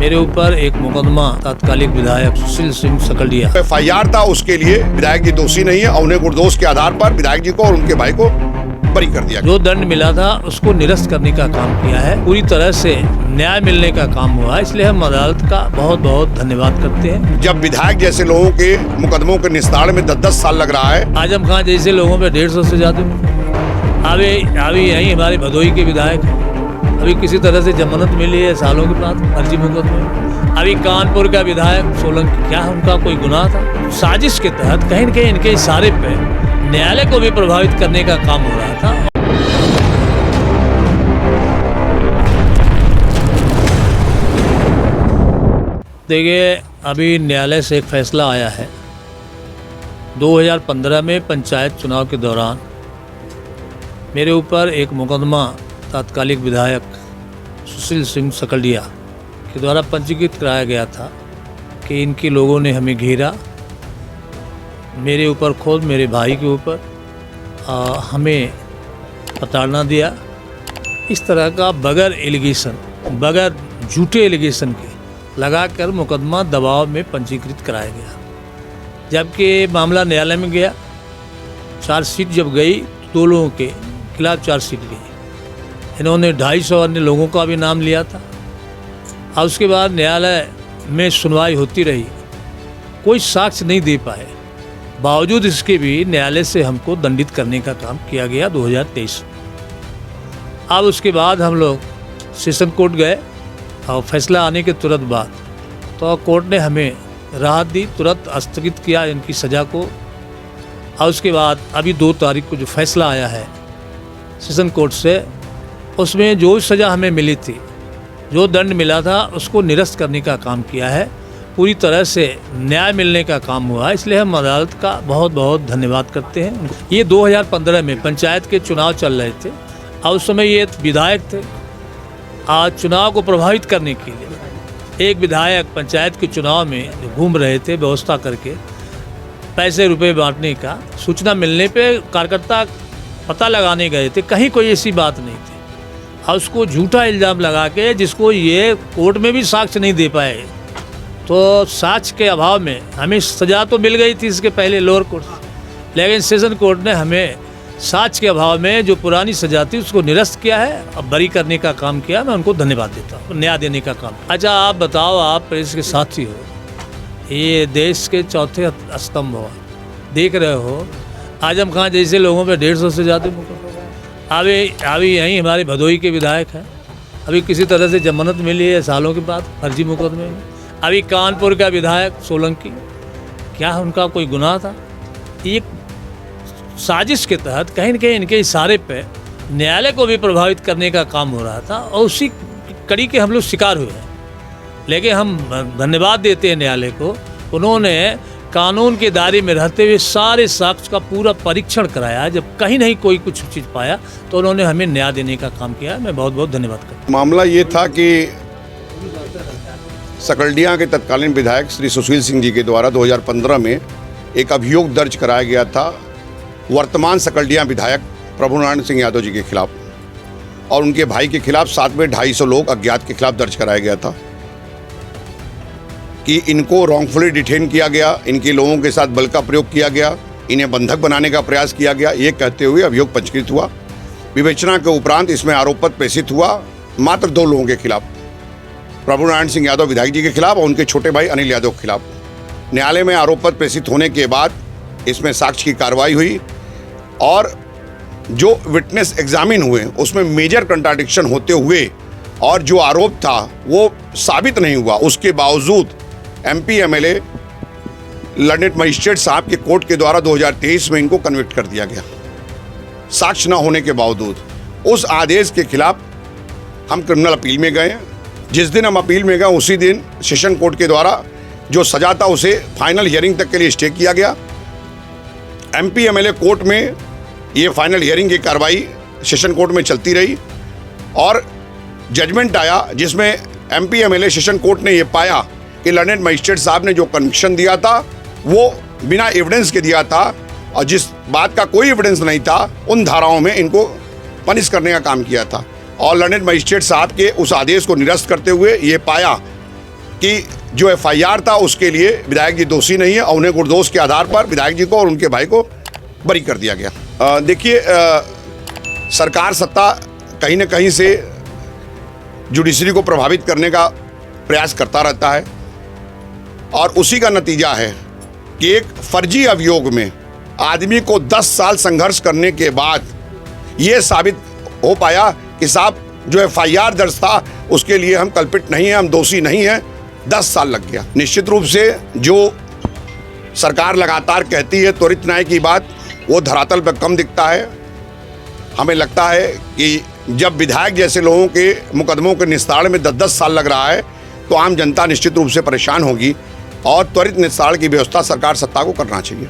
मेरे ऊपर एक मुकदमा तात्कालिक विधायक सुशील सिंह सकलिया FIR था, उसके लिए विधायक जी दोषी नहीं है और उन्हें निर्दोष के आधार पर विधायक जी को और उनके भाई को बरी कर दिया। जो दंड मिला था उसको निरस्त करने का काम किया है। पूरी तरह से न्याय मिलने का काम हुआ, इसलिए हम अदालत का बहुत बहुत धन्यवाद करते हैं। जब विधायक जैसे लोगों के मुकदमों के निस्तारण में 10-10 साल लग रहा है, आजम खान जैसे लोगों पे 150 से ज्यादा अभी यही हमारे भदोही के विधायक हैं। अभी किसी तरह से जमानत मिली है सालों के बाद फर्जी मुकदमे। अभी कानपुर का विधायक सोलंकी, क्या उनका कोई गुनाह था? साजिश के तहत कहीं न कहीं इनके इशारे पे न्यायालय को भी प्रभावित करने का काम हो रहा था। देखिए, अभी न्यायालय से एक फैसला आया है। 2015 में पंचायत चुनाव के दौरान मेरे ऊपर एक मुकदमा तात्कालिक विधायक सुशील सिंह सकलिया के द्वारा पंजीकृत कराया गया था कि इनके लोगों ने हमें घेरा, मेरे ऊपर खुद मेरे भाई के ऊपर हमें प्रताड़ना दिया। इस तरह का बगैर एलिगेशन, बगैर झूठे एलिगेशन के लगाकर मुकदमा दबाव में पंजीकृत कराया गया। जबकि मामला न्यायालय में गया, चार्जशीट जब गई, 2 लोगों के खिलाफ चार्जशीट गई। इन्होंने 250 अन्य लोगों का भी नाम लिया था और उसके बाद न्यायालय में सुनवाई होती रही, कोई साक्ष्य नहीं दे पाए। बावजूद इसके भी न्यायालय से हमको दंडित करने का काम किया गया 2023 में। अब उसके बाद हम लोग सेशन कोर्ट गए और फैसला आने के तुरंत बाद तो कोर्ट ने हमें राहत दी, तुरंत स्थगित किया इनकी सज़ा को। और उसके बाद अभी 2 तारीख को जो फैसला आया है सेशन कोर्ट से, उसमें जो सज़ा हमें मिली थी, जो दंड मिला था, उसको निरस्त करने का काम किया है। पूरी तरह से न्याय मिलने का काम हुआ, इसलिए हम अदालत का बहुत बहुत धन्यवाद करते हैं। ये 2015 में पंचायत के चुनाव चल रहे थे और उस समय ये विधायक थे। आज चुनाव को प्रभावित करने के लिए एक विधायक पंचायत के चुनाव में घूम रहे थे, व्यवस्था करके पैसे रुपए बांटने का। सूचना मिलने पे कार्यकर्ता पता लगाने गए थे, कहीं कोई ऐसी बात नहीं थी और उसको झूठा इल्ज़ाम लगा के, जिसको ये कोर्ट में भी साक्ष्य नहीं दे पाए, तो साक्ष्य के अभाव में हमें सज़ा तो मिल गई थी इसके पहले लोअर कोर्ट, लेकिन सेशन कोर्ट ने हमें साक्ष्य के अभाव में जो पुरानी सज़ा थी उसको निरस्त किया है, अब बरी करने का काम किया। मैं उनको धन्यवाद देता हूँ, न्याय देने का काम। अच्छा, आप बताओ, आप प्रेस के साथी हो, ये देश के चौथे स्तंभ हो, देख रहे हो आजम खान जैसे लोगों पे 150 से ज़्यादा मुकदमे। अभी यही हमारे भदोही के विधायक हैं। अभी किसी तरह से जमानत मिली है सालों के बाद फर्जी मुकदमे में। अभी कानपुर का विधायक सोलंकी, क्या उनका कोई गुनाह था? एक साजिश के तहत कहीं न कहीं इनके इशारे पे न्यायालय को भी प्रभावित करने का काम हो रहा था और उसी कड़ी के हम लोग शिकार हुए हैं। लेकिन हम धन्यवाद देते हैं न्यायालय को, उन्होंने कानून के दायरे में रहते हुए सारे साक्ष्य का पूरा परीक्षण कराया। जब कहीं नहीं कोई कुछ चीज़ पाया तो उन्होंने हमें न्याय देने का काम किया। मैं बहुत बहुत धन्यवाद करता हूँ। मामला ये था कि सकलडिया के तत्कालीन विधायक श्री सुशील सिंह जी के द्वारा 2015 में एक अभियोग दर्ज कराया गया था वर्तमान सकलडिया विधायक प्रभुनारायण सिंह यादव जी के खिलाफ, और उनके भाई के खिलाफ साथ में 250 लोग अज्ञात के खिलाफ दर्ज कराया गया था कि इनको रॉन्गफुली डिटेन किया गया, इनके लोगों के साथ बल का प्रयोग किया गया, इन्हें बंधक बनाने का प्रयास किया गया, ये कहते हुए अभियोग पंजीकृत हुआ। विवेचना के उपरांत इसमें आरोप पत्र प्रेषित हुआ मात्र 2 लोगों के खिलाफ, प्रभुनारायण सिंह यादव विधायक जी के खिलाफ और उनके छोटे भाई अनिल यादव के खिलाफ। न्यायालय में आरोप पत्र प्रेषित होने के बाद इसमें साक्ष्य की कार्रवाई हुई और जो विटनेस एग्जामिन हुए उसमें मेजर कंट्राडिक्शन होते हुए और जो आरोप था वो साबित नहीं हुआ। उसके बावजूद MP MLA लंडेट मजिस्ट्रेट साहब के कोर्ट के द्वारा 2023 में इनको कन्विक्ट कर दिया गया, साक्ष्य न होने के बावजूद। उस आदेश के खिलाफ हम क्रिमिनल अपील में गए। जिस दिन हम अपील में गए उसी दिन सेशन कोर्ट के द्वारा जो सजा था उसे फाइनल हियरिंग तक के लिए स्टे किया गया। MP MLA कोर्ट में ये फाइनल हियरिंग की कार्रवाई सेशन कोर्ट में चलती रही और जजमेंट आया जिसमें MP MLA सेशन कोर्ट ने ये पाया कि लंडेट मजिस्ट्रेट साहब ने जो कन्विक्शन दिया था वो बिना एविडेंस के दिया था और जिस बात का कोई एविडेंस नहीं था उन धाराओं में इनको पनिश करने का काम किया था। और लंडेट मजिस्ट्रेट साहब के उस आदेश को निरस्त करते हुए ये पाया कि जो एफआईआर था उसके लिए विधायक जी दोषी नहीं है और उन्हें गुरदोष के आधार पर विधायक जी को और उनके भाई को बरी कर दिया गया। देखिए, सरकार सत्ता कहीं ना कहीं से जुडिशरी को प्रभावित करने का प्रयास करता रहता है और उसी का नतीजा है कि एक फर्जी अभियोग में आदमी को 10 साल संघर्ष करने के बाद ये साबित हो पाया कि साहब जो एफआईआर दर्ज था उसके लिए हम कल्पित नहीं हैं, हम दोषी नहीं हैं। 10 साल लग गया। निश्चित रूप से जो सरकार लगातार कहती है त्वरित न्याय की बात, वो धरातल पर कम दिखता है। हमें लगता है कि जब विधायक जैसे लोगों के मुकदमों के निस्तारण में 10-10 साल लग रहा है तो आम जनता निश्चित रूप से परेशान होगी और त्वरित निस्तारण की व्यवस्था सरकार सत्ता को करना चाहिए।